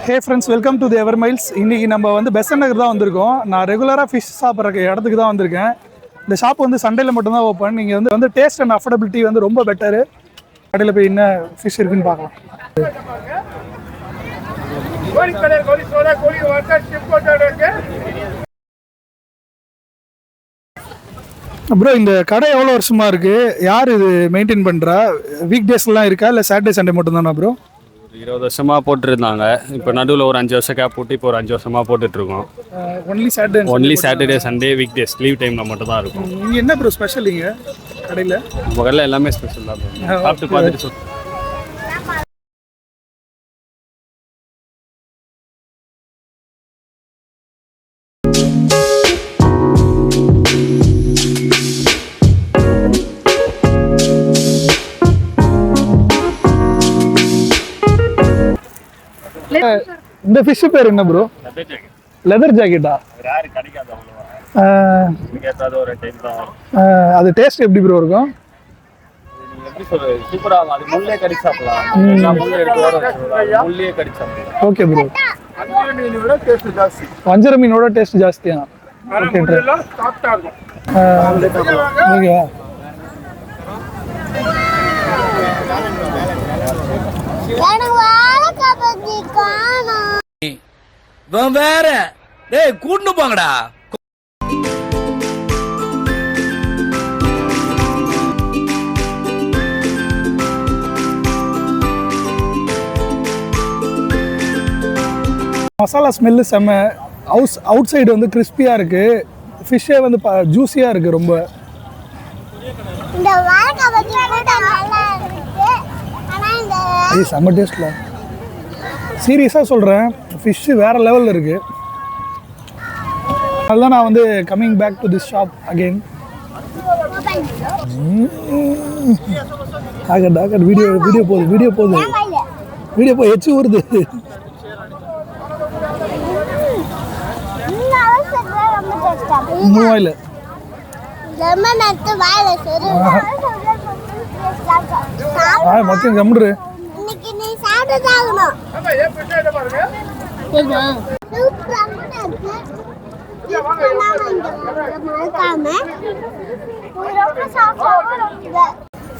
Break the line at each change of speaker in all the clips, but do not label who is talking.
Hey friends, welcome to the ever miles. இன்றைக்கி நம்ம வந்து பெசன்ட் நகர் தான் வந்திருக்கோம். நான் ரெகுலராக ஃபிஷ் சாப்பிட்ற இடத்துக்கு தான் வந்திருக்கேன். இந்த ஷாப் வந்து சண்டேல மட்டும்தான் ஓப்பன். நீங்கள் வந்து டேஸ்ட் அண்ட் அஃபோர்டபிலிட்டி வந்து ரொம்ப பெட்டரு. கடையில் போய் என்ன ஃபிஷ் இருக்குன்னு பார்க்கலாம். ப்ரோ, இந்த கடை எவ்வளோ வருஷமாக இருக்குது? யார் இது மெயின்டைன் பண்ணுறா? வீக் டேஸ்லாம் இருக்கா இல்லை சாட்டர்டே சண்டே மட்டும்தானா ப்ரோ?
20 வருஷமாக போட்டுருந்தாங்க. இப்போ நடுவில் ஒரு 5 வருஷம் கேப் போட்டு இப்போ ஒரு 5 வருஷமாக போட்டுட்ருக்கோம். Only Saturday Sunday week days leave டைமில் மட்டும் தான் இருக்கும்.
நீங்கள் என்ன ப்ரோ ஸ்பெஷல் இங்கே கடையில்?
நம்ம கடையில் எல்லாமே ஸ்பெஷல் தான். சாப்பிட்டு பார்த்துட்டு
இந்த ஃபிஷ் பேர் என்ன ப்ரோ? லெதர் ஜாக்கெட்டா? அது டேஸ்ட் எப்படி ப்ரோ இருக்கும்? Okay bro. வஞ்சர மீனோட டேஸ்ட் ஜாஸ்தியா? ஓகேவா?
வேற டேய் கூட்டு போங்கடா.
மசாலா ஸ்மெல்லு செம்ம. அவுட் சைடு வந்து கிறிஸ்பியாக இருக்குது. ஃபிஷ்ஷே வந்து ஜூஸியாக இருக்குது ரொம்ப. செம்ம டேஸ்ட்டில். சீரியஸாக சொல்கிறேன், ஃபிஷ்ஷு வேறு லெவலில் இருக்குது. அதுதான் நான் வந்து coming back to this shop again. Video போகுது எச்சு ஊறுது. மூவாயில் மொத்தம் கம்முடு.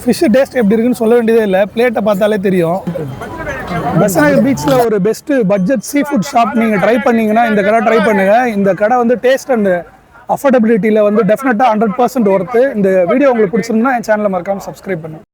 ஃபிஷ் டேஸ்ட் எப்படி இருக்குன்னு சொல்ல வேண்டியதே இல்லை, பிளேட்டை பார்த்தாலே தெரியும். பெசன்ட் நகர் பீச்சில் ஒரு best budget seafood shop நீங்கள் ட்ரை பண்ணிங்கன்னா இந்த கடை ட்ரை பண்ணுங்கள். இந்த கடை வந்து டேஸ்ட் அண்ட் அஃபோர்டபிலிட்டியில் வந்து டெஃபினட்டாக 100% ஒர்த்து. இந்த வீடியோ உங்களுக்கு பிடிச்சிருந்தா என் சேனலை மறக்காமல் சப்ஸ்கிரைப் பண்ணுங்கள்.